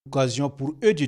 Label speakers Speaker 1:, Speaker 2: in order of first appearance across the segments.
Speaker 1: Occasion pour eux de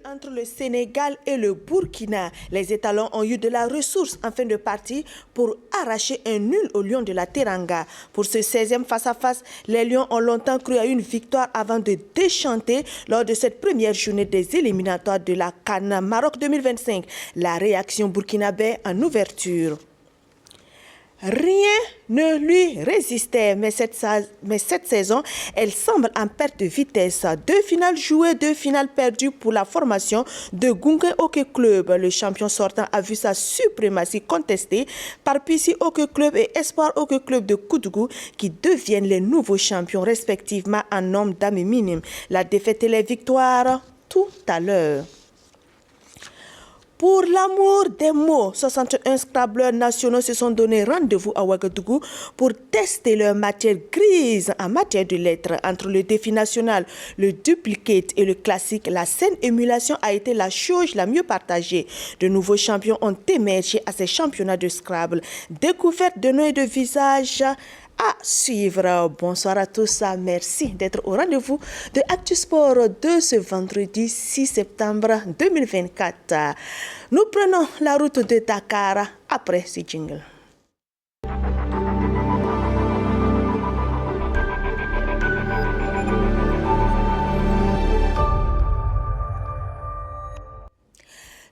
Speaker 2: entre le Sénégal et le Burkina. Les étalons ont eu de la ressource en fin de partie pour arracher un nul aux Lions de la Teranga. Pour ce 16e face-à-face, les Lions ont longtemps cru à une victoire avant de déchanter lors de cette première journée des éliminatoires de la CAN Maroc 2025. La réaction burkinabé en ouverture. Rien ne lui résistait, mais cette saison, elle semble en perte de vitesse. 2 finales jouées, 2 finales perdues pour la formation de Gungue Hockey Club. Le champion sortant a vu sa suprématie contestée par Pissi Hockey Club et Espoir Hockey Club de Koudougou qui deviennent les nouveaux champions respectivement en nombre d'amis minimes. La défaite et les victoires tout à l'heure. Pour l'amour des mots, 61 scrabbleurs nationaux se sont donné rendez-vous à Ouagadougou pour tester leur matière grise en matière de lettres. Entre le défi national, le duplicate et le classique, la saine émulation a été la chose la mieux partagée. De nouveaux champions ont émergé à ces championnats de Scrabble. Découverte de noms et de visages à suivre. Bonsoir à tous, merci d'être au rendez-vous de Actu Sport de ce vendredi 6 septembre 2024. Nous prenons la route de Dakar après ce jingle.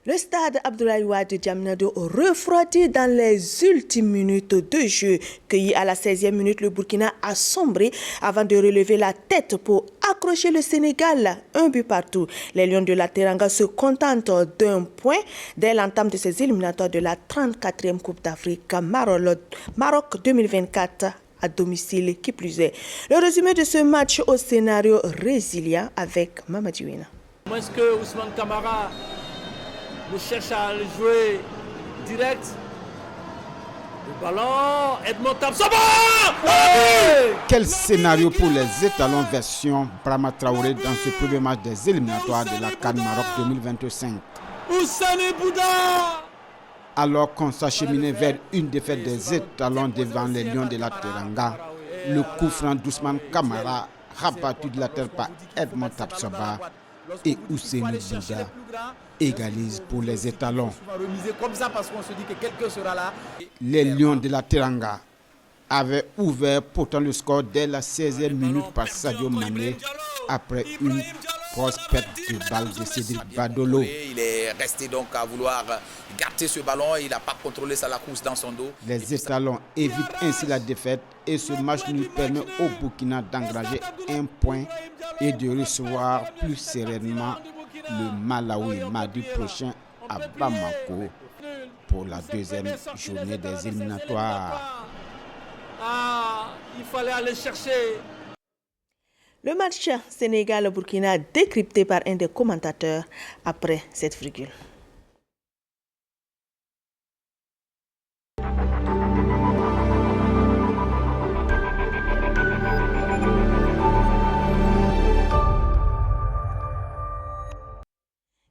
Speaker 2: Le stade Abdoulaye Wade de Diamniadio refroidi dans les ultimes minutes de jeu. Cueilli à la 16e minute, le Burkina a sombré avant de relever la tête pour accrocher le Sénégal, 1 but partout. Les Lions de la Teranga se contentent d'un point dès l'entame de ces éliminatoires de la 34e Coupe d'Afrique Maroc 2024. À domicile, qui plus est. Le résumé de ce match au scénario résilient avec Mamadi Wina.
Speaker 3: Est-ce que Ousmane Camara ne cherche à le jouer direct? Le ballon, Edmond Tapsoba!
Speaker 1: Quel scénario pour les étalons version Brahma Traoré dans ce premier match des éliminatoires de la CAN Maroc 2025.
Speaker 3: Oussane Bouda!
Speaker 1: Alors qu'on s'acheminait vers une défaite des étalons devant les Lions de la Teranga, le coup franc d'Ousmane Camara rabattu de la terre par Edmond Tapsoba et Oussane Bouda égalise pour les étalons. Les Lions de la Teranga avaient ouvert pourtant le score dès la 16e minute par Sadio Mané après une grosse perte de balle de Cédric Badolo.
Speaker 4: Il est resté donc à vouloir garder ce ballon, il n'a pas contrôlé ça la course dans son dos.
Speaker 1: Les étalons évitent ainsi la défaite et ce match nous permet au Burkina d'engranger un point et de recevoir plus sereinement le Malawi mardi prochain à Bamako pour la deuxième journée des éliminatoires.
Speaker 3: Il fallait aller chercher.
Speaker 2: Le match Sénégal-Burkina décrypté par un des commentateurs après cette virgule.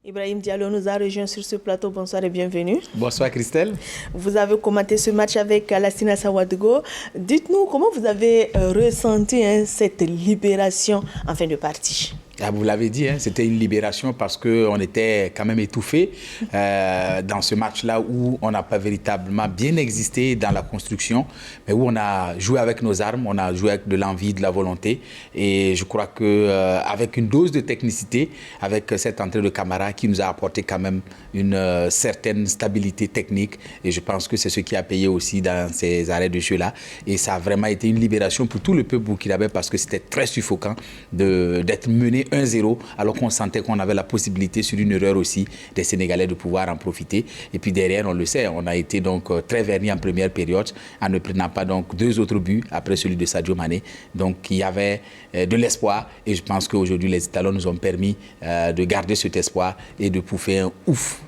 Speaker 2: Ibrahim Diallo nous a rejoint sur ce plateau. Bonsoir et bienvenue.
Speaker 5: Bonsoir Christelle.
Speaker 2: Vous avez commenté ce match avec Lassina Sawadogo. Dites-nous comment vous avez ressenti cette libération en fin de partie.
Speaker 4: Ah, vous l'avez dit, hein, c'était une libération parce qu'on était quand même étouffés dans ce match-là où on n'a pas véritablement bien existé dans la construction, mais où on a joué avec nos armes, on a joué avec de l'envie, de la volonté. Et je crois qu'avec une dose de technicité, avec cette entrée de Camara qui nous a apporté quand même une certaine stabilité technique, et je pense que c'est ce qui a payé aussi dans ces arrêts de jeu-là. Et ça a vraiment été une libération pour tout le peuple burkinabé parce que c'était très suffocant d'être mené 1-0 alors qu'on sentait qu'on avait la possibilité sur une erreur aussi des Sénégalais de pouvoir en profiter. Et puis derrière, on le sait, on a été donc très vernis en première période en ne prenant pas donc 2 autres buts après celui de Sadio Mané. Donc il y avait de l'espoir et je pense qu'aujourd'hui les Étalons nous ont permis de garder cet espoir et de pouffer un ouf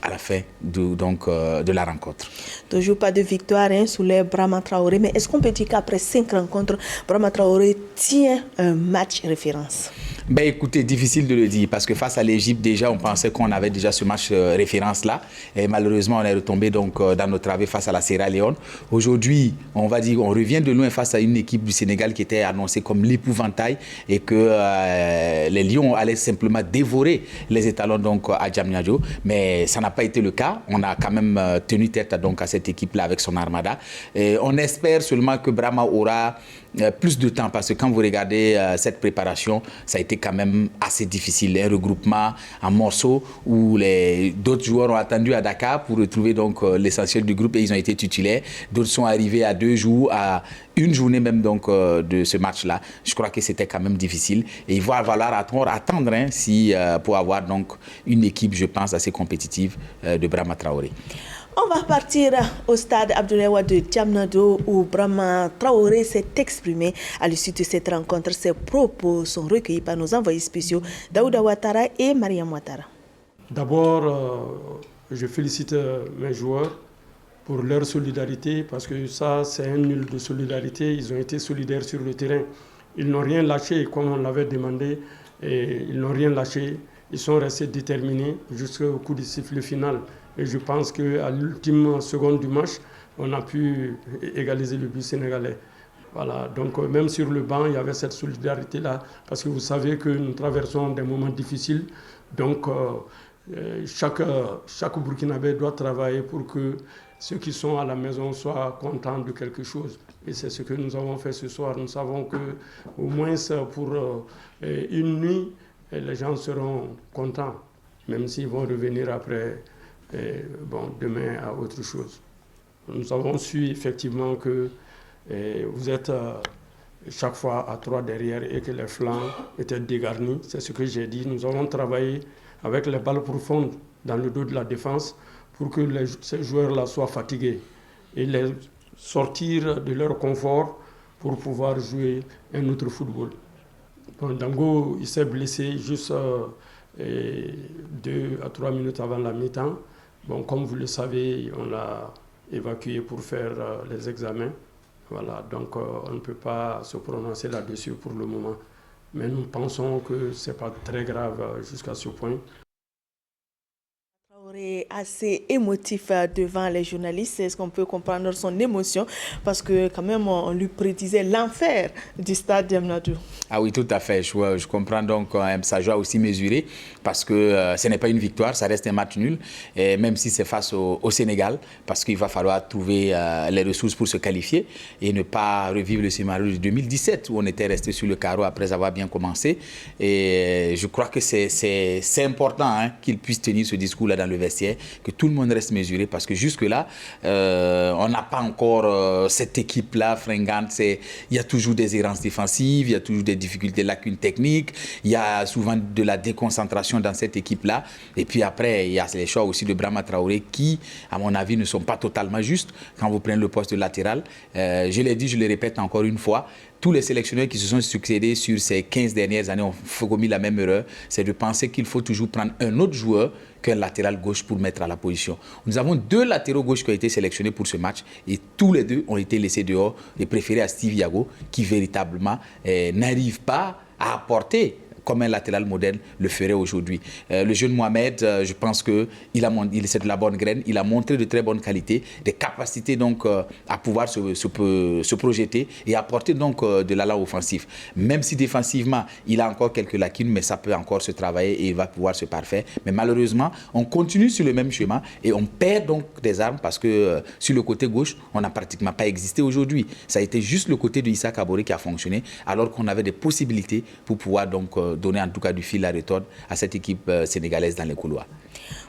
Speaker 4: à la fin de la rencontre.
Speaker 2: Toujours pas de victoire sous les Brahma Traoré, mais est-ce qu'on peut dire qu'après 5 rencontres, Brahma Traoré tient un match référence?
Speaker 4: Ben écoutez, difficile de le dire parce que face à l'Égypte, déjà, on pensait qu'on avait déjà ce match référence-là. Et malheureusement, on est retombé donc, dans nos travées face à la Sierra Leone. Aujourd'hui, on va dire, on revient de loin face à une équipe du Sénégal qui était annoncée comme l'épouvantail et que les Lions allaient simplement dévorer les Étalons donc, à Diamniadio. Mais ça n'a pas été le cas. On a quand même tenu tête donc, à cette équipe-là avec son armada. Et on espère seulement que Brahma aura plus de temps parce que quand vous regardez cette préparation, ça a été quand même assez difficile. Un regroupement en morceaux où d'autres joueurs ont attendu à Dakar pour retrouver donc l'essentiel du groupe et ils ont été titulaires. D'autres sont arrivés à 2 jours, à une journée même donc de ce match-là. Je crois que c'était quand même difficile et il va falloir attendre pour avoir donc une équipe, je pense, assez compétitive de Brahma Traoré.
Speaker 2: On va partir au stade Abdoulaye Wade de Diamniadio où Brahma Traoré s'est exprimé à l'issue de cette rencontre. Ses propos sont recueillis par nos envoyés spéciaux Daouda Ouattara et Mariam Ouattara.
Speaker 5: D'abord, je félicite mes joueurs pour leur solidarité parce que ça, c'est un nul de solidarité. Ils ont été solidaires sur le terrain. Ils n'ont rien lâché comme on l'avait demandé et ils n'ont rien lâché. Ils sont restés déterminés jusqu'au coup du sifflet final. Et je pense qu'à l'ultime seconde du match, on a pu égaliser le but sénégalais. Voilà, donc même sur le banc, il y avait cette solidarité-là, parce que vous savez que nous traversons des moments difficiles. Donc chaque Burkinabé doit travailler pour que ceux qui sont à la maison soient contents de quelque chose. Et c'est ce que nous avons fait ce soir. Nous savons qu'au moins pour une nuit, les gens seront contents, même s'ils vont revenir après. Et demain à autre chose. Nous avons su effectivement que vous êtes chaque fois à 3 derrière et que les flancs étaient dégarnis. C'est ce que j'ai dit. Nous avons travaillé avec les balles profondes dans le dos de la défense pour que ces joueurs-là soient fatigués et les sortir de leur confort pour pouvoir jouer un autre football. Dango, il s'est blessé juste 2 à 3 minutes avant la mi-temps. Comme vous le savez, on l'a évacué pour faire les examens. Voilà, donc on ne peut pas se prononcer là-dessus pour le moment. Mais nous pensons que ce n'est pas très grave jusqu'à ce point.
Speaker 2: Traoré assez émotif devant les journalistes. Est-ce qu'on peut comprendre son émotion? Parce que quand même, on lui prédisait l'enfer du stade Diamniadio. Ah
Speaker 4: oui, tout à fait. Je comprends donc sa joie aussi mesurée parce que ce n'est pas une victoire, ça reste un match nul. Et même si c'est face au Sénégal, parce qu'il va falloir trouver les ressources pour se qualifier et ne pas revivre le scénario de 2017 où on était resté sur le carreau après avoir bien commencé. Et je crois que c'est important qu'il puisse tenir ce discours-là dans le vestiaire, que tout le monde reste mesuré parce que jusque-là, on n'a pas encore cette équipe-là fringante. Il y a toujours des errances défensives, il y a toujours des difficultés, lacunes techniques, il y a souvent de la déconcentration dans cette équipe-là. Et puis après, il y a les choix aussi de Brahma Traoré qui, à mon avis, ne sont pas totalement justes quand vous prenez le poste de latéral. Je l'ai dit, je le répète encore une fois, tous les sélectionneurs qui se sont succédés sur ces 15 dernières années ont commis la même erreur, c'est de penser qu'il faut toujours prendre un autre joueur qu'un latéral gauche pour mettre à la position. Nous avons 2 latéraux gauche qui ont été sélectionnés pour ce match et tous les 2 ont été laissés dehors et préférés à Steve Yago qui véritablement n'arrive pas à apporter comme un latéral modèle le ferait aujourd'hui. Le jeune Mohamed, je pense que c'est de la bonne graine. Il a montré de très bonnes qualités, des capacités donc à pouvoir se projeter et apporter donc de l'allant offensif. Même si défensivement, il a encore quelques lacunes, mais ça peut encore se travailler et il va pouvoir se parfaire. Mais malheureusement, on continue sur le même chemin et on perd donc des armes parce que sur le côté gauche, on n'a pratiquement pas existé aujourd'hui. Ça a été juste le côté de Issa Kaboré qui a fonctionné, alors qu'on avait des possibilités pour pouvoir donc donner en tout cas du fil à retordre à cette équipe sénégalaise dans les couloirs.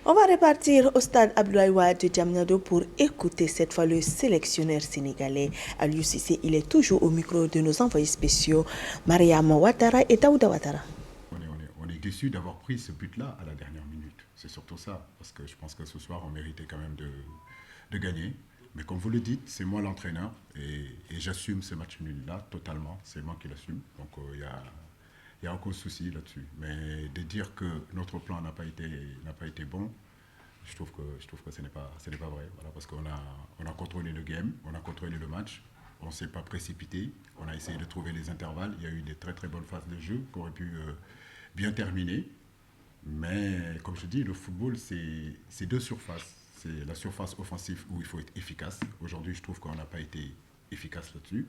Speaker 2: On va repartir au stade Abdoulaye Wade de Diamniadio pour écouter cette fois le sélectionneur sénégalais Aliou Cissé. Il est toujours au micro de nos envoyés spéciaux Mariam Ouattara et Daouda Ouattara.
Speaker 6: On est déçus d'avoir pris ce but-là à la dernière minute. C'est surtout ça, parce que je pense que ce soir, on méritait quand même de gagner. Mais comme vous le dites, c'est moi l'entraîneur et j'assume ce match nul-là totalement. C'est moi qui l'assume. Donc il y a aucun souci là-dessus. Mais de dire que notre plan n'a pas été bon, je trouve que ce n'est pas vrai. Voilà, parce qu'on a contrôlé le game, on a contrôlé le match, on ne s'est pas précipité, on a essayé de trouver les intervalles. Il y a eu des très très bonnes phases de jeu qui auraient pu bien terminer. Mais comme je dis, le football, c'est deux surfaces. C'est la surface offensive où il faut être efficace. Aujourd'hui, je trouve qu'on n'a pas été efficace là-dessus.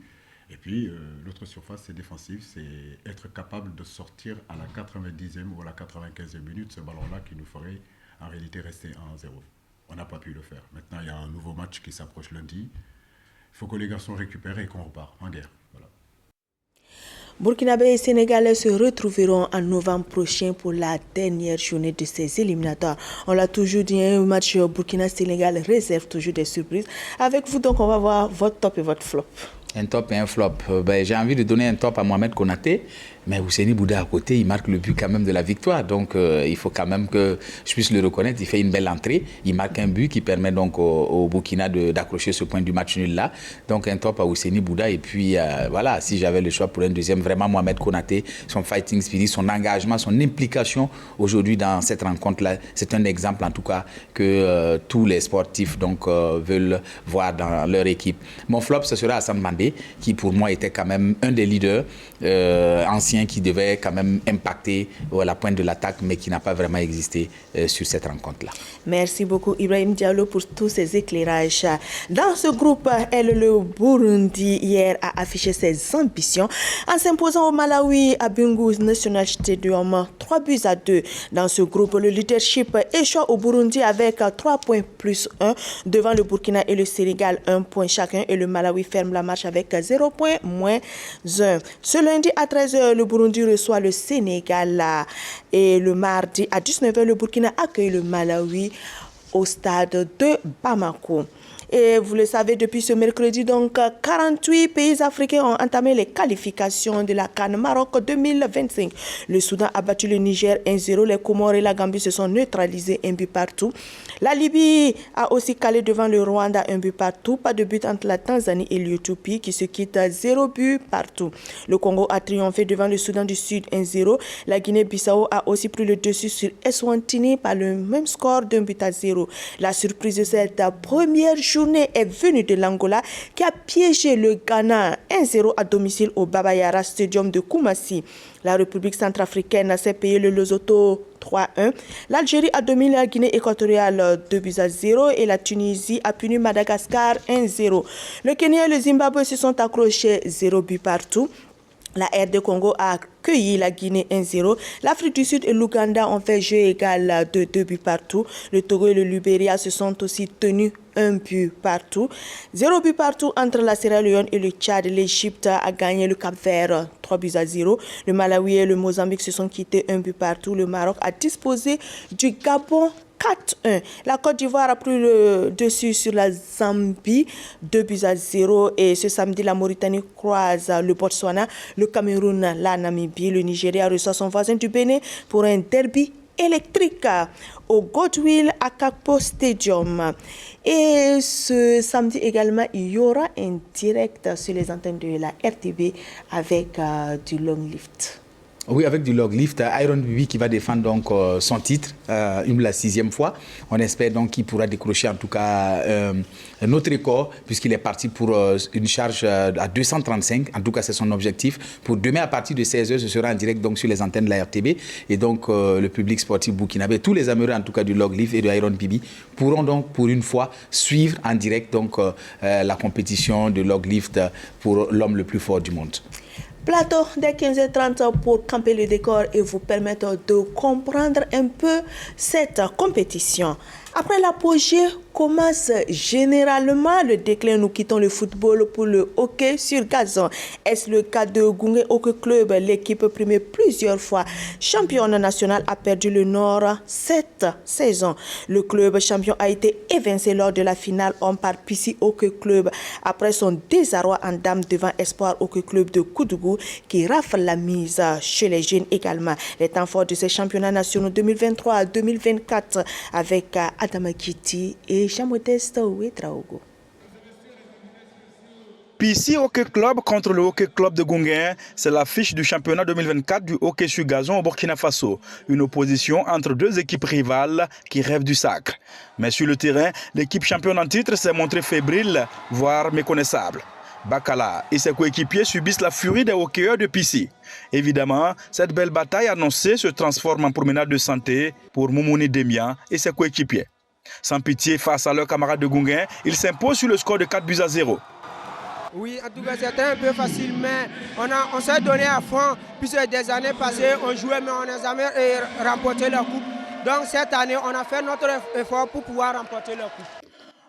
Speaker 6: Et puis, l'autre surface, c'est défensif. C'est être capable de sortir à la 90e ou à la 95e minute ce ballon-là qui nous ferait en réalité rester 1-0. On n'a pas pu le faire. Maintenant, il y a un nouveau match qui s'approche lundi. Il faut que les garçons récupèrent et qu'on repart en guerre. Voilà.
Speaker 2: Burkinabé et Sénégalais se retrouveront en novembre prochain pour la dernière journée de ces éliminatoires. On l'a toujours dit, un match Burkina-Sénégal réserve toujours des surprises. Avec vous, donc, on va voir votre top et votre flop.
Speaker 4: Un top et un flop. J'ai envie de donner un top à Mohamed Konaté, mais Ousseini Bouda à côté, il marque le but quand même de la victoire. Donc il faut quand même que je puisse le reconnaître. Il fait une belle entrée. Il marque un but qui permet donc au Burkina d'accrocher ce point du match nul là. Donc un top à Ousseini Bouda. Et puis voilà, si j'avais le choix pour un deuxième, vraiment Mohamed Konaté, son fighting spirit, son engagement, son implication aujourd'hui dans cette rencontre-là, c'est un exemple en tout cas que tous les sportifs donc veulent voir dans leur équipe. Mon flop, ce sera Hassan Mandé, qui pour moi était quand même un des leaders anciens qui devait quand même impacter la pointe de l'attaque, mais qui n'a pas vraiment existé sur cette rencontre-là.
Speaker 2: Merci beaucoup Ibrahim Diallo pour tous ces éclairages. Dans ce groupe, le Burundi hier a affiché ses ambitions en s'imposant au Malawi à Bingu National Stadium 3-2. Dans ce groupe, le leadership échoue au Burundi avec 3 points plus 1 devant le Burkina et le Sénégal 1 point chacun, et le Malawi ferme la marche avec 0 point moins 1. Ce lundi à 13h, le Burundi reçoit le Sénégal et le mardi à 19h, le Burkina accueille le Malawi au stade de Bamako. Et vous le savez, depuis ce mercredi, donc, 48 pays africains ont entamé les qualifications de la CAN Maroc 2025. Le Soudan a battu le Niger 1-0. Les Comores et la Gambie se sont neutralisés 1 but partout. La Libye a aussi calé devant le Rwanda 1 but partout. Pas de but entre la Tanzanie et l'Éthiopie qui se quittent 0 but partout. Le Congo a triomphé devant le Soudan du Sud 1-0. La Guinée-Bissau a aussi pris le dessus sur Eswatini par le même score d'1 but à 0. La surprise de cette première journée est venue de l'Angola qui a piégé le Ghana 1-0 à domicile au Baba Yara Stadium de Koumassi. La République centrafricaine s'est payé le Lesotho 3-1. L'Algérie a dominé la Guinée équatoriale 2-0 et la Tunisie a puni Madagascar 1-0. Le Kenya et le Zimbabwe se sont accrochés 0 but partout. La RD Congo a accueilli la Guinée 1-0. L'Afrique du Sud et l'Ouganda ont fait jeu égal de 2 buts partout. Le Togo et le Libéria se sont aussi tenus 1 but partout. 0 but partout entre la Sierra Leone et le Tchad. L'Égypte a gagné le Cap-Vert 3-0. Le Malawi et le Mozambique se sont quittés 1 but partout. Le Maroc a disposé du Gabon 4-1. La Côte d'Ivoire a pris le dessus sur la Zambie 2-0. Et ce samedi, la Mauritanie croise le Botswana, le Cameroun, la Namibie. Le Nigeria reçoit son voisin du Bénin pour un derby électrique au Goodwill Akakpo Stadium. Et ce samedi également, il y aura un direct sur les antennes de la RTB avec du long lift.
Speaker 4: Oui, avec du log lift, Iron Bibi qui va défendre donc son titre, la 6e fois. On espère donc qu'il pourra décrocher en tout cas un autre record puisqu'il est parti pour une charge à 235. En tout cas, c'est son objectif. Pour demain à partir de 16h, ce sera en direct donc sur les antennes de la RTB et donc le public sportif burkinabé, tous les amoureux en tout cas du log lift et de Iron Bibi pourront donc pour une fois suivre en direct donc la compétition de log lift pour l'homme le plus fort du monde.
Speaker 2: Plateau dès 15h30 pour camper le décor et vous permettre de comprendre un peu cette compétition. Après l'apogée, commence généralement le déclin. Nous quittons le football pour le hockey sur gazon. Est-ce le cas de Goungué Hockey Club? L'équipe primée plusieurs fois championne nationale a perdu le Nord cette saison. Le club champion a été évincé lors de la finale homme par Pissi Hockey Club après son désarroi en dames devant Espoir Hockey Club de Koudougou qui rafle la mise chez les jeunes également. Les temps forts de ces championnats nationaux 2023 à 2024 avec Adama Kiti et Jean-Modeste Ouedraogo.
Speaker 7: Pissi Hockey Club contre le Hockey Club de Goungué, c'est l'affiche du championnat 2024 du hockey sur gazon au Burkina Faso. Une opposition entre deux équipes rivales qui rêvent du sacre. Mais sur le terrain, l'équipe championne en titre s'est montrée fébrile, voire méconnaissable. Bakala et ses coéquipiers subissent la furie des hockeyeurs de Pissi. Évidemment, cette belle bataille annoncée se transforme en promenade de santé pour Moumouni Demian et ses coéquipiers. Sans pitié face à leurs camarades de Goungué, ils s'imposent sur le score de 4-0.
Speaker 8: Oui, en tout cas, c'était un peu facile, mais on s'est donné à fond. Puisque des années passées, on jouait, mais on n'a jamais remporté la coupe. Donc cette année, on a fait notre effort pour pouvoir remporter la coupe.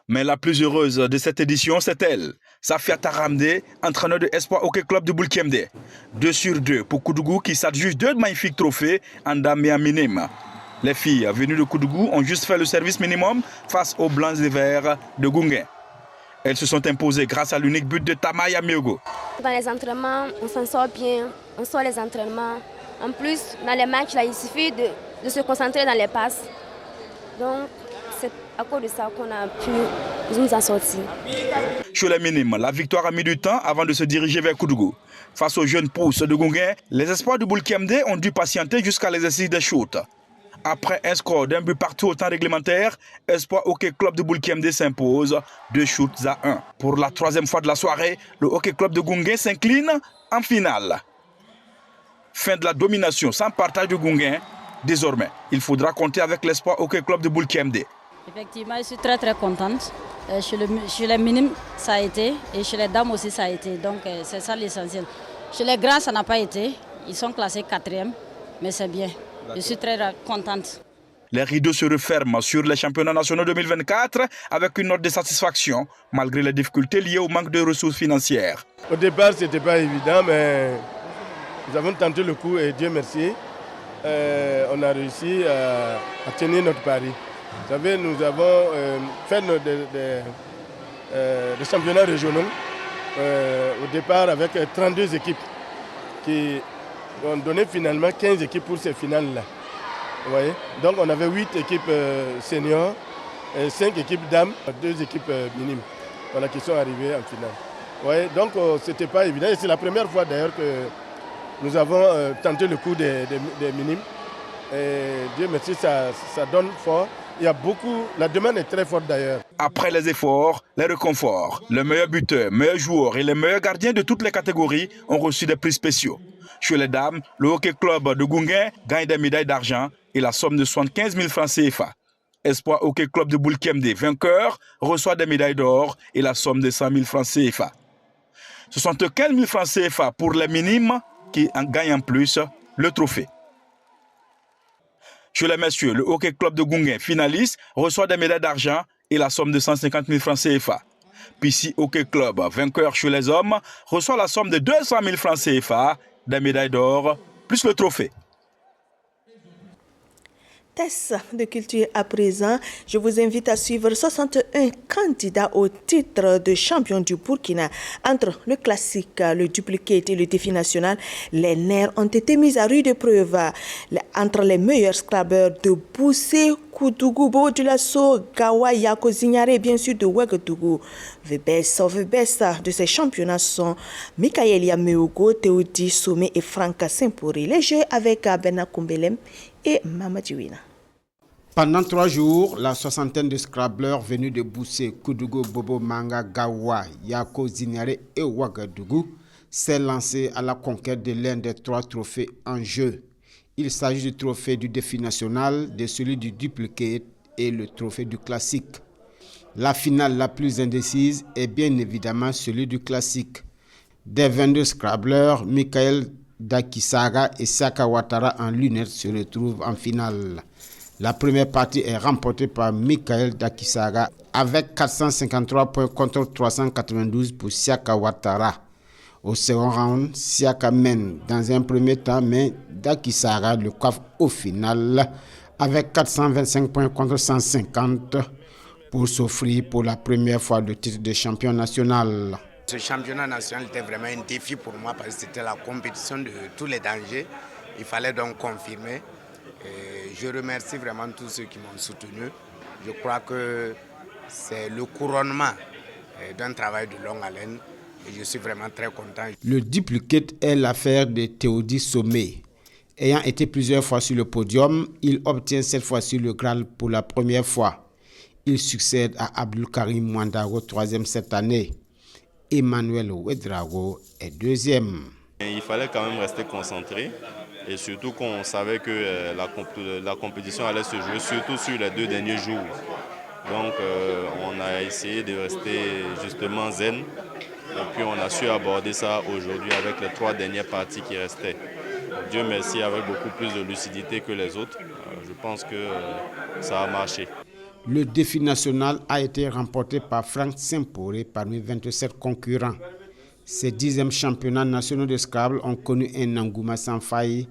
Speaker 7: Mais la plus heureuse de cette édition, c'est elle. Safia Taramde, entraîneur de Espoir Hockey Club de Boulkemde. 2 sur 2 pour Koudougou qui s'adjuge 2 magnifiques trophées en dames et en minime. Les filles venues de Koudougou ont juste fait le service minimum face aux blancs et verts de Goungué. Elles se sont imposées grâce à l'unique but de Tamaya Miogo.
Speaker 9: Dans les entraînements, on s'en sort bien, on sort les entraînements. En plus, dans les matchs, là, il suffit de se concentrer dans les passes. Donc, c'est à cause de ça qu'on a pu nous en sortir.
Speaker 7: Chez les minimes, la victoire a mis du temps avant de se diriger vers Koudougou. Face aux jeunes pousses de Goungué, les espoirs de Boulkemde ont dû patienter jusqu'à l'exercice des shoots. Après un score d'un but partout au temps réglementaire, Espoir Hockey Club de Boulkemde s'impose 2 shoots à 1. Pour la 3e fois de la soirée, le Hockey Club de Goungué s'incline en finale. Fin de la domination sans partage de Goungué. Désormais, il faudra compter avec l'Espoir Hockey Club de Boulkemde.
Speaker 10: Effectivement, je suis très contente. Chez les minimes, ça a été, et chez les dames aussi, ça a été. Donc, c'est ça l'essentiel. Chez les grands, ça n'a pas été. Ils sont classés 4e, mais c'est bien. Je suis très contente.
Speaker 7: Les rideaux se referment sur les championnats nationaux 2024 avec une note de satisfaction, malgré les difficultés liées au manque de ressources financières.
Speaker 11: Au départ, ce n'était pas évident, mais nous avons tenté le coup et Dieu merci, on a réussi à tenir notre pari. Vous savez, nous avons fait des championnats régionaux au départ avec 32 équipes qui ont donné finalement 15 équipes pour ces finales-là. Vous voyez? Donc on avait 8 équipes seniors, 5 équipes dames, 2 équipes minimes voilà, qui sont arrivées en finale. Vous voyez? Donc ce n'était pas évident et c'est la première fois d'ailleurs que nous avons tenté le coup des minimes. Et Dieu merci, ça donne fort. Il y a beaucoup, la demande est très forte d'ailleurs.
Speaker 7: Après les efforts, les réconforts, le meilleur buteur, meilleur joueur et les meilleurs gardiens de toutes les catégories ont reçu des prix spéciaux. Chez les dames, le Hockey Club de Goungué gagne des médailles d'argent et la somme de 75 000 francs CFA. Espoir Hockey Club de Boulkemde, vainqueur, reçoit des médailles d'or et la somme de 100 000 francs CFA. 75 000 francs CFA pour les minimes qui en gagnent en plus le trophée. Chez les messieurs, le Hockey Club de Goungué, finaliste, reçoit des médailles d'argent et la somme de 150 000 francs CFA. Pissi Hockey Club, vainqueur chez les hommes, reçoit la somme de 200 000 francs CFA, des médailles d'or, plus le trophée.
Speaker 2: Test de culture à présent, je vous invite à suivre 61 candidats au titre de champion du Burkina. Entre le classique, le duplicate et le défi national, les nerfs ont été mis à rude épreuve. entre les meilleurs scrabbleurs de Boussé, Koudougou, Bobo Dioulasso, Gawa, Yako Zignare et bien sûr de Ouagadougou. VBS de ces championnats sont Mikaël Yameogo, Théodi Somé et Franck Saint-Pourri. Les jeux avec Bena Kumbelem et Mamadiwina.
Speaker 1: Pendant 3 jours, la soixantaine de scrabbleurs venus de Boussé, Koudougou, Bobo Manga, Gawa, Yako Zignare et Ouagadougou s'est lancé à la conquête de l'un des 3 trophées en jeu. Il s'agit du trophée du défi national, de celui du duplicate et le trophée du classique. La finale la plus indécise est bien évidemment celui du classique. Des 22 scrabbleurs, Michael Dakisaga et Saka Ouattara en lunettes se retrouvent en finale. La première partie est remportée par Michael Dakisaga avec 453 points contre 392 pour Saka Ouattara. Au second round, Siaka mène dans un premier temps, mais Dakisaga le coiffe au final avec 425 points contre 150 pour s'offrir pour la première fois le titre de champion national.
Speaker 12: Ce championnat national était vraiment un défi pour moi parce que c'était la compétition de tous les dangers. Il fallait donc confirmer. Et je remercie vraiment tous ceux qui m'ont soutenu. Je crois que c'est le couronnement d'un travail de longue haleine. Et je suis vraiment très content.
Speaker 1: Le duplicate est l'affaire de Théodi Somé. Ayant été plusieurs fois sur le podium, il obtient cette fois-ci le Graal pour la première fois. Il succède à Abdul Karim Mwandago, 3e cette année. Emmanuel Ouedrago est 2e.
Speaker 13: Il fallait quand même rester concentré et surtout qu'on savait que la compétition allait se jouer surtout sur les 2 derniers jours. Donc on a essayé de rester justement zen. Et puis on a su aborder ça aujourd'hui avec les 3 dernières parties qui restaient. Dieu merci, avec beaucoup plus de lucidité que les autres. Je pense que ça a marché.
Speaker 1: Le défi national a été remporté par Franck Saint-Pourri parmi 27 concurrents. Ces 10e championnats nationaux de Scrabble ont connu un engouement sans faille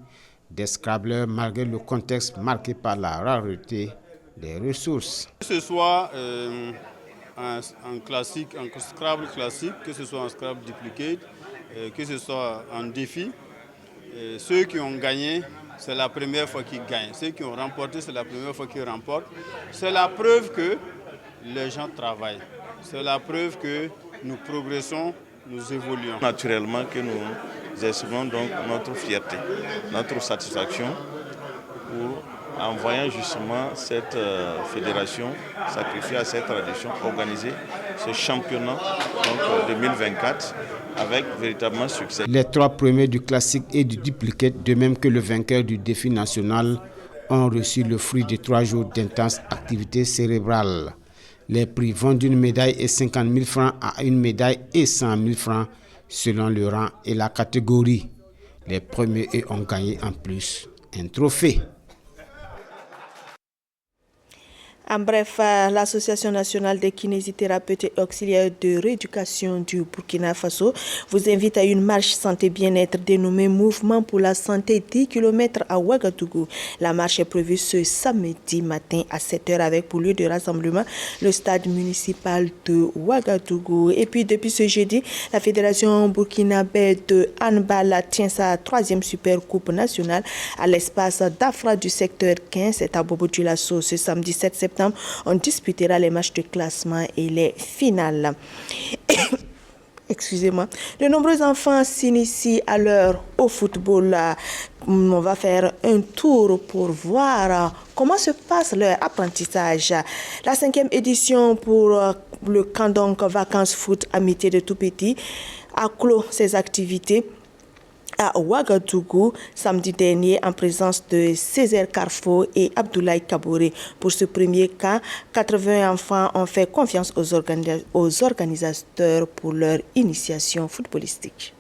Speaker 1: des Scrabbleurs malgré le contexte marqué par la rareté des ressources.
Speaker 14: Que ce soit un classique, un Scrabble classique, que ce soit un Scrabble duplicate, que ce soit un défi, ceux qui ont gagné, c'est la première fois qu'ils gagnent. Ceux qui ont remporté, c'est la première fois qu'ils remportent. C'est la preuve que les gens travaillent. C'est la preuve que nous progressons, nous évoluons.
Speaker 15: Naturellement que nous exprimons donc notre fierté, notre satisfaction en voyant justement cette fédération sacrifier à cette tradition, organiser ce championnat donc, 2024 avec véritablement succès.
Speaker 1: Les 3 premiers du classique et du duplicate, de même que le vainqueur du défi national, ont reçu le fruit de 3 jours d'intense activité cérébrale. Les prix vont d'une médaille et 50 000 francs à une médaille et 100 000 francs selon le rang et la catégorie. Les premiers ont gagné en plus un trophée.
Speaker 2: En bref, l'Association nationale des kinésithérapeutes et auxiliaires de rééducation du Burkina Faso vous invite à une marche santé bien-être dénommée Mouvement pour la santé 10 km à Ouagadougou. La marche est prévue ce samedi matin à 7h avec pour lieu de rassemblement le stade municipal de Ouagadougou. Et puis depuis ce jeudi, la Fédération burkinabé de handball tient sa 3e Super Coupe nationale à l'espace d'Afra du secteur 15. C'est à Bobo Dioulasso ce samedi 7 septembre. On disputera les matchs de classement et les finales. Excusez-moi. De nombreux enfants s'initient alors au football. On va faire un tour pour voir comment se passe leur apprentissage. La 5e édition pour le camp donc vacances foot amitié de tout petit a clos ses activités à Ouagadougou samedi dernier en présence de Césaire Carfo et Abdoulaye Kabouré. Pour ce premier cas, 80 enfants ont fait confiance aux organisateurs pour leur initiation footballistique.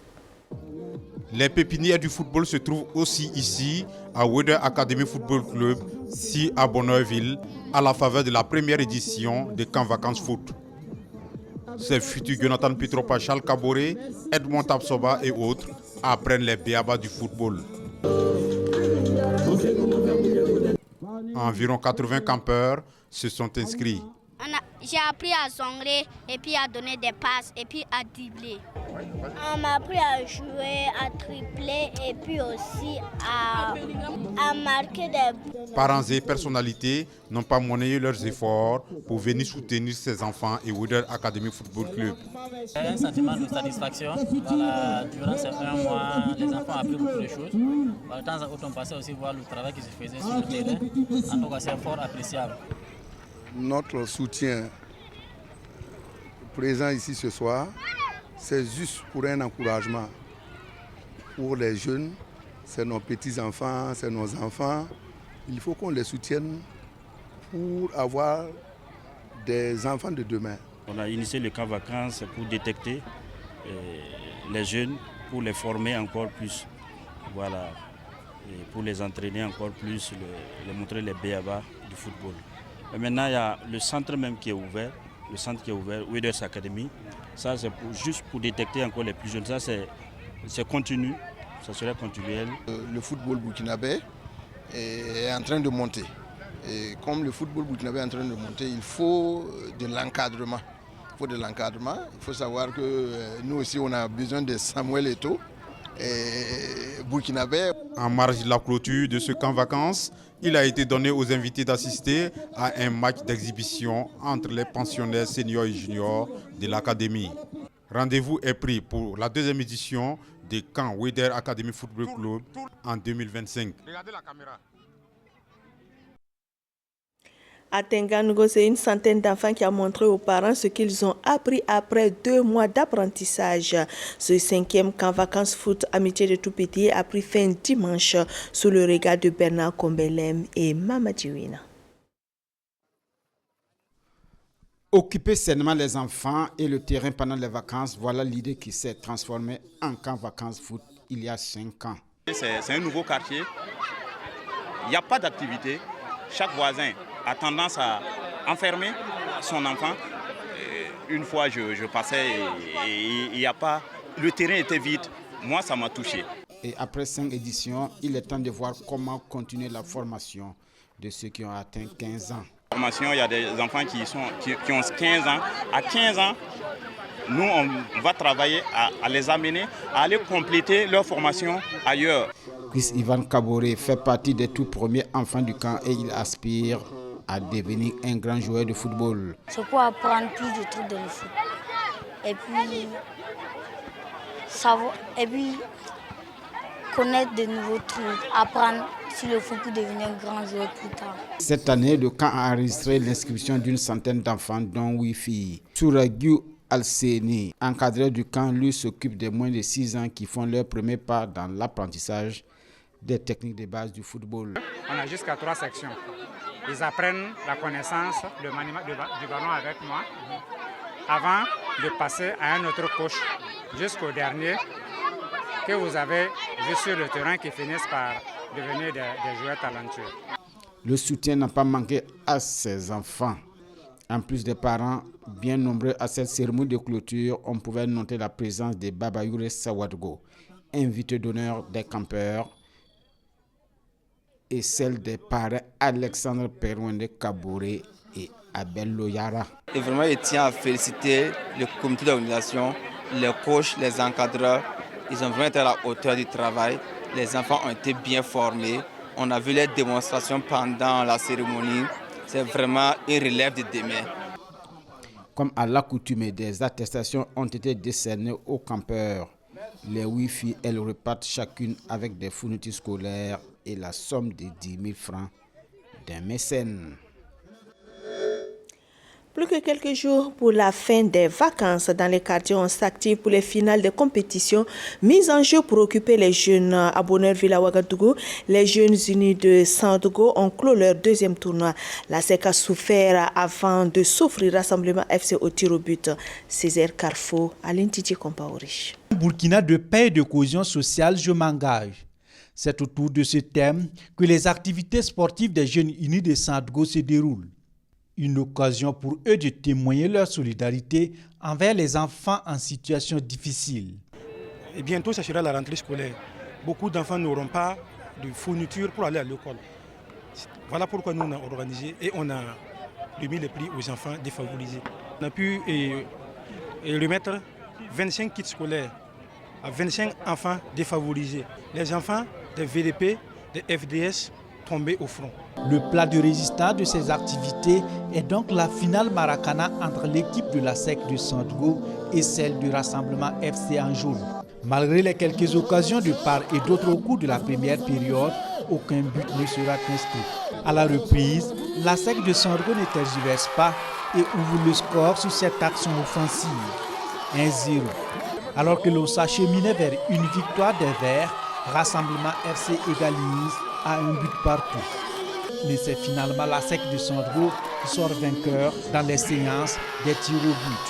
Speaker 16: Les pépinières du football se trouvent aussi ici, à Weather Academy Football Club, si à Bonneuville, à la faveur de la première édition des camps vacances foot. Ces futurs Jonathan Pitropa, Charles Kaboré, Edmond Tapsoba et autres apprennent les béabas du football. Environ 80 campeurs se sont inscrits.
Speaker 17: J'ai appris à jongler et puis à donner des passes et puis à dribbler.
Speaker 18: On m'a appris à jouer, à tripler et puis aussi à marquer des...
Speaker 16: Parents et personnalités n'ont pas monnayé leurs efforts pour venir soutenir ces enfants et Wydad Academy Football Club.
Speaker 19: Il y a un sentiment de satisfaction. Voilà, durant ces 1 mois, les enfants ont appris beaucoup de choses. De temps en temps, on passait aussi voir le travail qui se faisait sur le terrain. En tout cas, c'est fort appréciable.
Speaker 20: Notre soutien présent ici ce soir, c'est juste pour un encouragement pour les jeunes, c'est nos petits-enfants, c'est nos enfants. Il faut qu'on les soutienne pour avoir des enfants de demain.
Speaker 21: On a initié le camp vacances pour détecter les jeunes, pour les former encore plus, voilà, et pour les entraîner encore plus, les montrer les b.a.-ba du football. Et maintenant, il y a le centre même qui est ouvert, Wydad Academy. Ça, c'est juste pour détecter encore les plus jeunes. Ça, c'est continu, ça serait continuel.
Speaker 20: Le football burkinabé est en train de monter. Et comme le football burkinabé est en train de monter, il faut de l'encadrement. Il faut savoir que nous aussi, on a besoin de Samuel Eto'o, burkinabé.
Speaker 16: En marge de la clôture de ce camp vacances, il a été donné aux invités d'assister à un match d'exhibition entre les pensionnaires seniors et juniors de l'académie. Rendez-vous est pris pour la 2e édition des camps Wydad Academy Football Club en 2025. Regardez la caméra.
Speaker 2: À Tenganugo, c'est une centaine d'enfants qui a montré aux parents ce qu'ils ont appris après 2 mois d'apprentissage. Ce 5e camp vacances foot amitié de tout petit a pris fin dimanche sous le regard de Bernard Kombelem et Mamadiwina.
Speaker 1: Occuper sainement les enfants et le terrain pendant les vacances, voilà l'idée qui s'est transformée en camp vacances foot il y a 5 ans.
Speaker 22: C'est un nouveau quartier, il n'y a pas d'activité, chaque voisin a tendance à enfermer son enfant. Une fois, je passais et il n'y a pas... Le terrain était vide. Moi, ça m'a touché.
Speaker 1: Et après 5 éditions, il est temps de voir comment continuer la formation de ceux qui ont atteint 15 ans.
Speaker 22: Il y a des enfants qui ont 15 ans. À 15 ans, nous, on va travailler à les amener, à aller compléter leur formation ailleurs.
Speaker 1: Chris Ivan Kaboré fait partie des tout premiers enfants du camp et il aspire à devenir un grand joueur de football.
Speaker 18: C'est pour apprendre plus de trucs dans le foot. Et puis connaître de nouveaux trucs, apprendre sur le foot pour devenir un grand joueur plus tard.
Speaker 1: Cette année, le camp a enregistré l'inscription d'une centaine d'enfants, dont 8 filles. Souragiou Al-Seni, encadreur du camp, lui s'occupe des moins de 6 ans qui font leur premier pas dans l'apprentissage des techniques de base du football.
Speaker 23: On a jusqu'à 3 sections. Ils apprennent la connaissance, le maniement du ballon avec moi, avant de passer à un autre coach, jusqu'au dernier que vous avez vu sur le terrain qui finissent par devenir des joueurs talentueux. Le
Speaker 1: soutien n'a pas manqué à ces enfants. En plus des parents bien nombreux à cette cérémonie de clôture, on pouvait noter la présence de Babayoure Sawadgo, invité d'honneur des campeurs, et celle des parents Alexandre Perouende Kaboré et Abel Loyara.
Speaker 24: Et vraiment, je tiens à féliciter le comité d'organisation, les coachs, les encadreurs. Ils ont vraiment été à la hauteur du travail. Les enfants ont été bien formés. On a vu les démonstrations pendant la cérémonie. C'est vraiment une relève de demain.
Speaker 1: Comme à l'accoutumée, des attestations ont été décernées aux campeurs. Les 8 filles, elles repartent chacune avec des fournitures scolaires et la somme de 10 000 francs d'un mécène.
Speaker 2: Plus que quelques jours pour la fin des vacances dans les quartiers, on s'active pour les finales de compétition mises en jeu pour occuper les jeunes. À Bonheurville à Ouagadougou, les Jeunes Unis de Sandogo ont clos leur 2e tournoi. La SEC a souffert avant de s'offrir Rassemblement FC au tir au but. Césaire Carrefour, Aline Titi Compaorich.
Speaker 25: Burkina de paix et de cohésion sociale, je m'engage. C'est autour de ce thème que les activités sportives des Jeunes Unis de Sandogo se déroulent. Une occasion pour eux de témoigner leur solidarité envers les enfants en situation difficile.
Speaker 26: Et bientôt, ça sera la rentrée scolaire. Beaucoup d'enfants n'auront pas de fourniture pour aller à l'école. Voilà pourquoi nous on a organisé et on a remis les prix aux enfants défavorisés. On a pu remettre 25 kits scolaires à 25 enfants défavorisés. Les enfants des VDP, des FDS tombés au front.
Speaker 25: Le plat de résistance de ces activités est donc la finale Maracana entre l'équipe de la SEC de Sandago et celle du Rassemblement FC en jaune. Malgré les quelques occasions de part et d'autre au cours de la première période, aucun but ne sera inscrit. À la reprise, la SEC de Sandago ne tergiverse pas et ouvre le score sur cette action offensive. 1-0. Alors que l'on s'acheminait vers une victoire des Verts, Rassemblement FC égalise à un but partout. Mais c'est finalement la SEC de Sandago qui sort vainqueur dans les séances des tirs au but.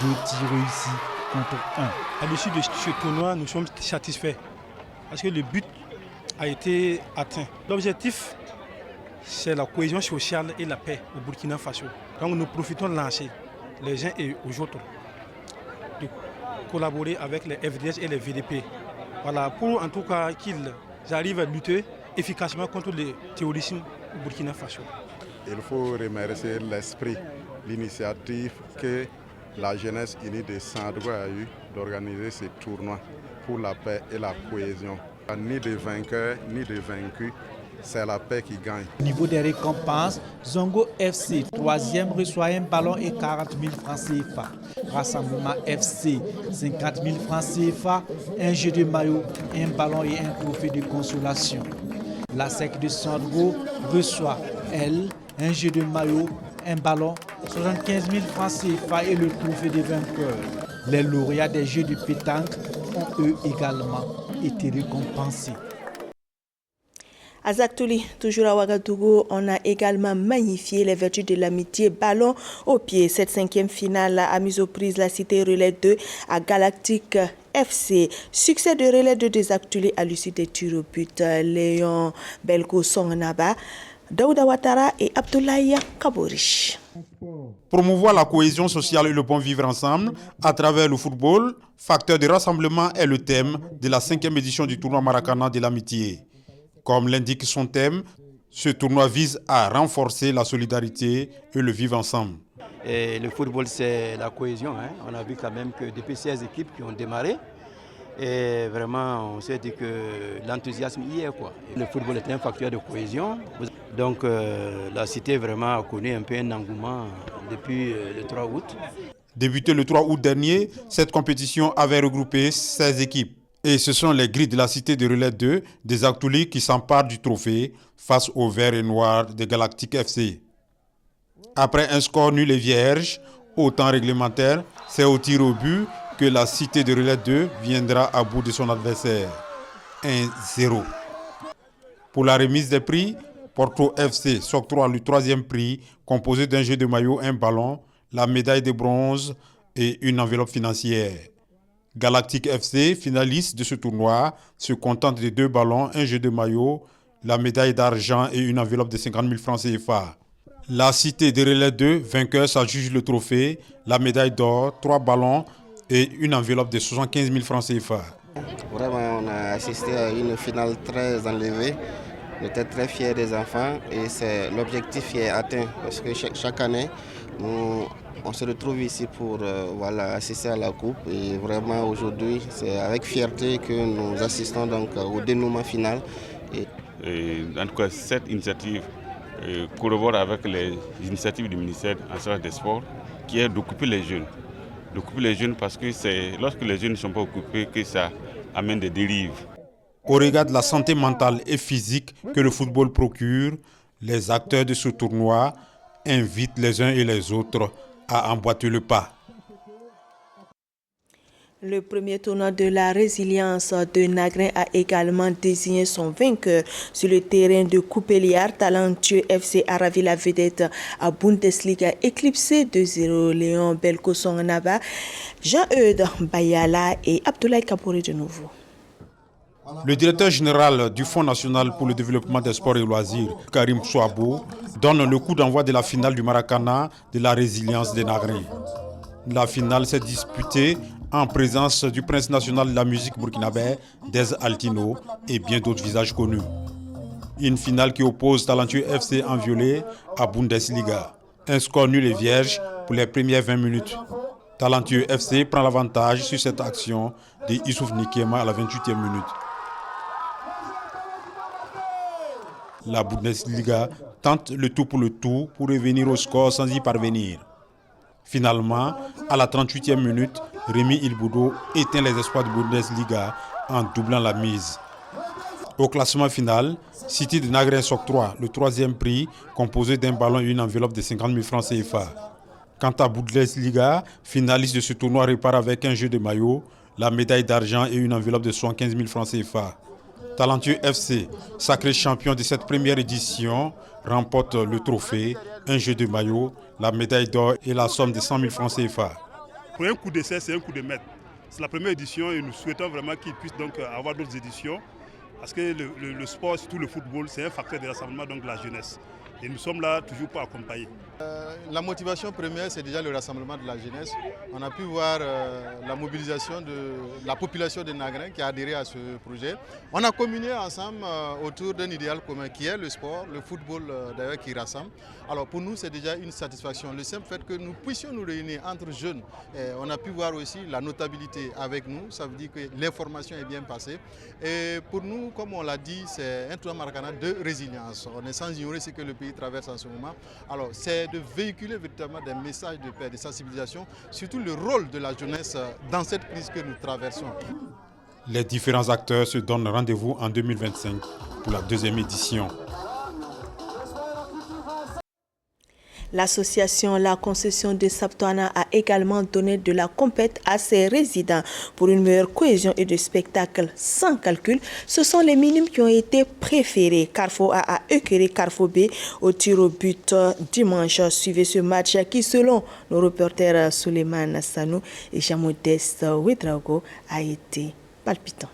Speaker 25: 2 tirs réussis contre 1.
Speaker 26: À l'issue de ce tournoi, nous sommes satisfaits parce que le but a été atteint. L'objectif, c'est la cohésion sociale et la paix au Burkina Faso. Donc nous profitons de lancer les uns et aux autres de collaborer avec les FDS et les VDP. Voilà, pour en tout cas qu'ils arrivent à lutter efficacement contre le terrorisme au Burkina Faso.
Speaker 3: Il faut remercier l'esprit, l'initiative que la jeunesse unie de Sandago a eu d'organiser ce tournoi pour la paix et la cohésion. Ni de vainqueurs, ni de vaincus, c'est la paix qui gagne.
Speaker 25: Au niveau des récompenses, Zongo FC, 3e, reçoit un ballon et 40 000 francs CFA. Rassemblement FC, 50 000 francs CFA, un jeu de maillot, un ballon et un trophée de consolation. La SEC de Sandago reçoit, elle, un jeu de maillot, un ballon, 75 000 francs CFA et le trophée des vainqueurs. Les lauréats des jeux de pétanque ont eux également été récompensés.
Speaker 2: À Zaktouli, toujours à Ouagadougou, on a également magnifié les vertus de l'amitié ballon au pied. Cette 5e finale a mis aux prises la cité Relais 2 à Galactique FC. Succès de Relais 2 des Zaktouli à l'issue des tirs au but. Léon Belko Songnaba, Daouda Ouattara et Abdoulaye Kaborish.
Speaker 16: Promouvoir la cohésion sociale et le bon vivre ensemble à travers le football, facteur de rassemblement est le thème de la 5e édition du tournoi Maracana de l'amitié. Comme l'indique son thème, ce tournoi vise à renforcer la solidarité et le vivre ensemble.
Speaker 4: Et le football, c'est la cohésion. On a vu quand même que depuis 16 équipes qui ont démarré, et vraiment, on s'est dit que l'enthousiasme y est, quoi. Le football est un facteur de cohésion. Donc, la cité vraiment a connu un peu un engouement depuis le 3 août.
Speaker 16: Débuté le 3 août dernier, cette compétition avait regroupé 16 équipes. Et ce sont les grilles de la cité de Relais 2 des Zaktouli qui s'emparent du trophée face aux verts et noirs de Galactique FC. Après un score nul et vierge, au temps réglementaire, c'est au tir au but que la cité de Relais 2 viendra à bout de son adversaire. 1-0. Pour la remise des prix, Porto FC s'octroie le 3e prix composé d'un jeu de maillot, un ballon, la médaille de bronze et une enveloppe financière. Galactique FC, finaliste de ce tournoi, se contente de 2 ballons, un jeu de maillot, la médaille d'argent et une enveloppe de 50 000 francs CFA. La cité de Relais 2, vainqueur, s'adjuge le trophée, la médaille d'or, 3 ballons et une enveloppe de 75 000 francs CFA.
Speaker 5: Vraiment, on a assisté à une finale très enlevée. On était très fiers des enfants et c'est l'objectif qui est atteint parce que chaque année, on se retrouve ici pour assister à la coupe et vraiment aujourd'hui c'est avec fierté que nous assistons donc au dénouement final.
Speaker 6: En tout cas cette initiative collabore avec les initiatives du ministère en charge des sports qui est d'occuper les jeunes. D'occuper les jeunes parce que c'est lorsque les jeunes ne sont pas occupés que ça amène des dérives.
Speaker 16: Au regard de la santé mentale et physique que le football procure, les acteurs de ce tournoi invitent les uns et les autres à emboîter le pas.
Speaker 2: Le premier tournoi de la résilience de Nagrin a également désigné son vainqueur sur le terrain de Coupeliard. Talentueux FC a ravi la vedette à Bundesliga, éclipsé 2-0 Léon Belko Songnaba, Jean-Eudes Bayala et Abdoulaye Kabori de nouveau.
Speaker 16: Le directeur général du Fonds national pour le développement des sports et loisirs, Karim Souabo, donne le coup d'envoi de la finale du Maracana de la résilience des Nagrin. La finale s'est disputée en présence du prince national de la musique burkinabé, Dez Altino, et bien d'autres visages connus. Une finale qui oppose Talentueux FC en violet à Bundesliga. Un score nul et vierge pour les premières 20 minutes. Talentueux FC prend l'avantage sur cette action de Youssouf Nikema à la 28e minute. La Bundesliga tente le tout pour revenir au score sans y parvenir. Finalement, à la 38e minute, Rémi Ilboudo éteint les espoirs de Bundesliga en doublant la mise. Au classement final, City de Nagrin s'octroie le 3e prix composé d'un ballon et une enveloppe de 50 000 francs CFA. Quant à Bundesliga, finaliste de ce tournoi, repart avec un jeu de maillot, la médaille d'argent et une enveloppe de 75 000 francs CFA. Talentueux FC, sacré champion de cette première édition, remporte le trophée, un jeu de maillot, la médaille d'or et la somme de 100 000 francs CFA.
Speaker 7: Pour un coup d'essai, c'est un coup de maître. C'est la première édition et nous souhaitons vraiment qu'il puisse donc avoir d'autres éditions. Parce que le sport, surtout le football, c'est un facteur de rassemblement donc de la jeunesse. Et nous sommes là toujours pour accompagner.
Speaker 8: La motivation première, c'est déjà le rassemblement de la jeunesse. On a pu voir la mobilisation de la population de Nagrin qui a adhéré à ce projet. On a communié ensemble autour d'un idéal commun qui est le sport, le football d'ailleurs qui rassemble. Alors pour nous, c'est déjà une satisfaction. Le simple fait que nous puissions nous réunir entre jeunes, on a pu voir aussi la notabilité avec nous. Ça veut dire que l'information est bien passée. Et pour nous, comme on l'a dit, c'est un tournoi Maracana de résilience. On est sans ignorer ce que le pays traverse en ce moment. Alors c'est de véhiculer véritablement des messages de paix, de sensibilisation, surtout le rôle de la jeunesse dans cette crise que nous traversons.
Speaker 16: Les différents acteurs se donnent rendez-vous en 2025 pour la 2e édition.
Speaker 2: L'association La Concession de Saptoana a également donné de la compète à ses résidents. Pour une meilleure cohésion et de spectacle sans calcul, ce sont les minimes qui ont été préférés. Carrefour A a écœuré Carrefour B au tir au but dimanche. Suivez ce match qui, selon nos reporters Souleymane Sanou et Jean-Modeste Ouedraogo, a été palpitant.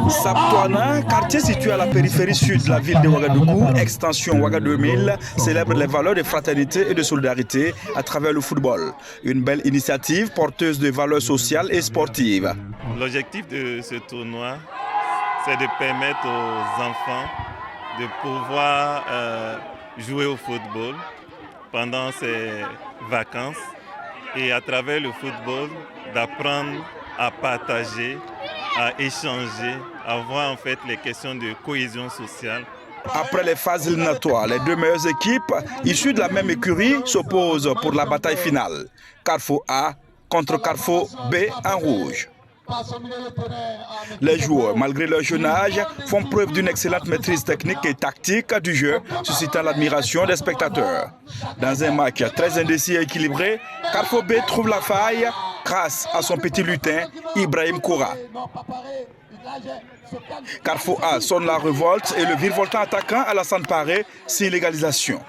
Speaker 9: Saptoana, quartier situé à la périphérie sud de la ville de Ouagadougou, extension Ouaga 2000, célèbre les valeurs de fraternité et de solidarité à travers le football. Une belle initiative porteuse de valeurs sociales et sportives.
Speaker 10: L'objectif de ce tournoi, c'est de permettre aux enfants de pouvoir jouer au football pendant ces vacances et à travers le football d'apprendre à partager, à échanger, à voir en fait les questions de cohésion sociale.
Speaker 9: Après les phases éliminatoires, les deux meilleures équipes issues de la même écurie s'opposent pour la bataille finale. Carrefour A contre Carrefour B en rouge. Les joueurs, malgré leur jeune âge, font preuve d'une excellente maîtrise technique et tactique du jeu, suscitant l'admiration des spectateurs. Dans un match très indécis et équilibré, Carrefour B trouve la faille grâce à son petit lutin, Ibrahim Koura. Carrefour A sonne la révolte et le virevoltant attaquant Alassane Paré signe l'égalisation.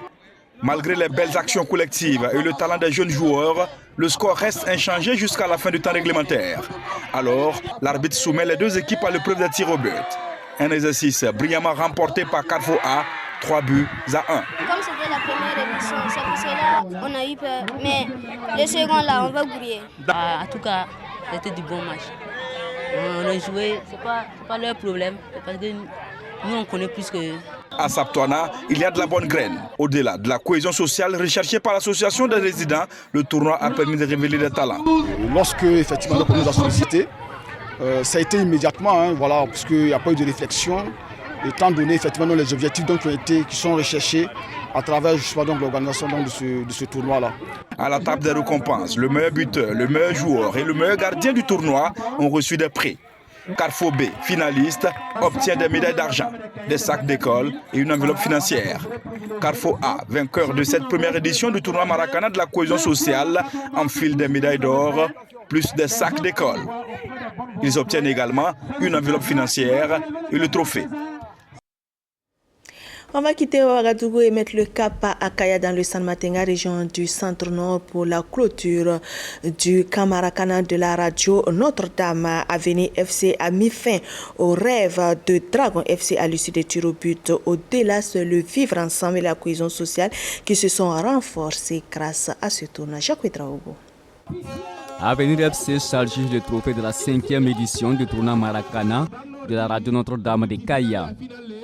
Speaker 9: Malgré les belles actions collectives et le talent des jeunes joueurs, le score reste inchangé jusqu'à la fin du temps réglementaire. Alors, l'arbitre soumet les deux équipes à l'épreuve des tirs au but. Un exercice brillamment remporté par Carrefour A, 3 buts à 1.
Speaker 18: Comme c'était la première édition, c'est pour cela qu'on a eu peur. Mais les secondes là, on va grouiller.
Speaker 11: En tout cas, c'était du bon match. On a joué, c'est pas leur problème, parce que nous on connaît plus que eux.
Speaker 9: À Saptoana, il y a de la bonne graine. Au-delà de la cohésion sociale recherchée par l'association des résidents, le tournoi a permis de révéler des talents.
Speaker 12: Lorsque effectivement on nous a sollicité, ça a été immédiatement, voilà, parce qu'il n'y a pas eu de réflexion, étant donné effectivement les objectifs donc, qui sont recherchés à travers donc, l'organisation de ce tournoi-là.
Speaker 9: À la table des récompenses, le meilleur buteur, le meilleur joueur et le meilleur gardien du tournoi ont reçu des prix. Carrefour B, finaliste, obtient des médailles d'argent, des sacs d'école et une enveloppe financière. Carrefour A, vainqueur de cette première édition du tournoi Maracana de la cohésion sociale, enfile des médailles d'or, plus des sacs d'école. Ils obtiennent également une enveloppe financière et le trophée.
Speaker 2: On va quitter Ouagadougou et mettre le cap à Akaya dans le San Matenga, région du centre-nord, pour la clôture du camp Maracana de la radio Notre-Dame. Avenir FC a mis fin au rêve de Dragon FC à l'issue des tirs au but. Au-delà, c'est le vivre ensemble et la cohésion sociale qui se sont renforcés grâce à ce tournoi. Jacques Ouedraogo.
Speaker 27: Avenir FC charge le trophée de la 5e édition du tournoi Maracana de la radio Notre-Dame de Kaya.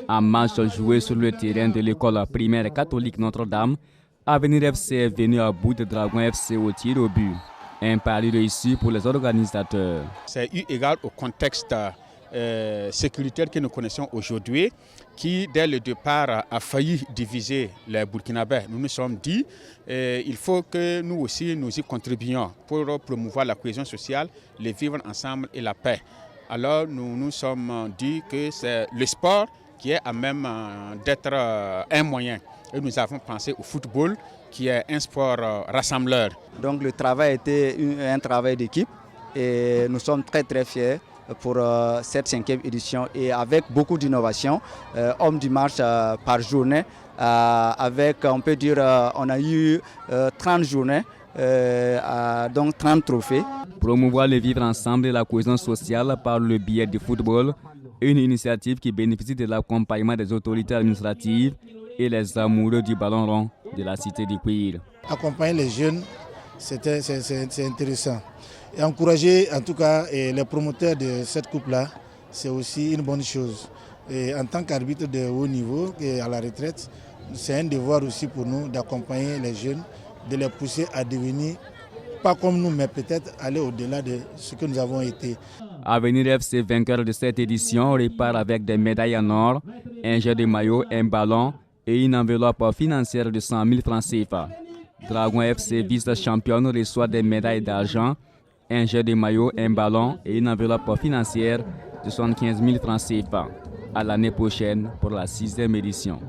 Speaker 27: Un match joué sur le terrain de l'école primaire catholique Notre-Dame, Avenir FC est venu à bout de Dragon FC au tir au but. Un pari réussi pour les organisateurs.
Speaker 13: C'est eu égard au contexte sécuritaire que nous connaissons aujourd'hui, qui dès le départ a failli diviser les Burkinabés. Nous nous sommes dit il faut que nous aussi nous y contribuions pour promouvoir la cohésion sociale, le vivre ensemble et la paix. Alors nous nous sommes dit que c'est le sport qui est à même d'être un moyen. Et nous avons pensé au football qui est un sport rassembleur.
Speaker 14: Donc le travail était un travail d'équipe et nous sommes très très fiers pour cette 5e édition et avec beaucoup d'innovation, homme du match par journée, avec on peut dire on a eu 30 journées, donc 30 trophées.
Speaker 27: Promouvoir le vivre ensemble et la cohésion sociale par le biais du football, une initiative qui bénéficie de l'accompagnement des autorités administratives et les amoureux du ballon rond de la cité du Kouir.
Speaker 15: Accompagner les jeunes, c'est intéressant. Et encourager en tout cas les promoteurs de cette coupe-là, c'est aussi une bonne chose. Et en tant qu'arbitre de haut niveau et à la retraite, c'est un devoir aussi pour nous d'accompagner les jeunes, de les pousser à devenir, pas comme nous, mais peut-être aller au-delà de ce que nous avons été.
Speaker 27: Avenir FC, vainqueur de cette édition, repart avec des médailles en or, un jeu de maillot, un ballon et une enveloppe financière de 100 000 francs CFA. Dragon FC, vice-championne, reçoit des médailles d'argent, un jeu de maillot, un ballon et une enveloppe financière de 75 000 francs CFA. À l'année prochaine pour la 6e édition.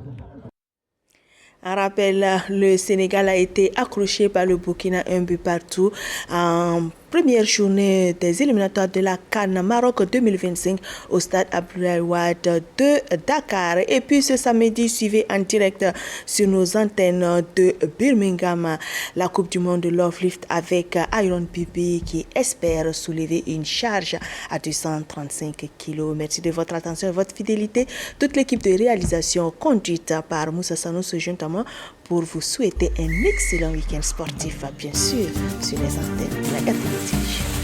Speaker 2: Un rappel, le Sénégal a été accroché par le Burkina 1 but partout en première journée des éliminatoires de la CAN Maroc 2025 au stade Abdoulaye Wade de Dakar. Et puis ce samedi, suivez en direct sur nos antennes de Birmingham la Coupe du Monde de Love Lift avec Iron Pipi qui espère soulever une charge à 235 kg. Merci de votre attention et de votre fidélité. Toute l'équipe de réalisation conduite par Moussa Sanou se joint à moi pour vous souhaiter un excellent week-end sportif, bien sûr, sur les antennes de la RTVT.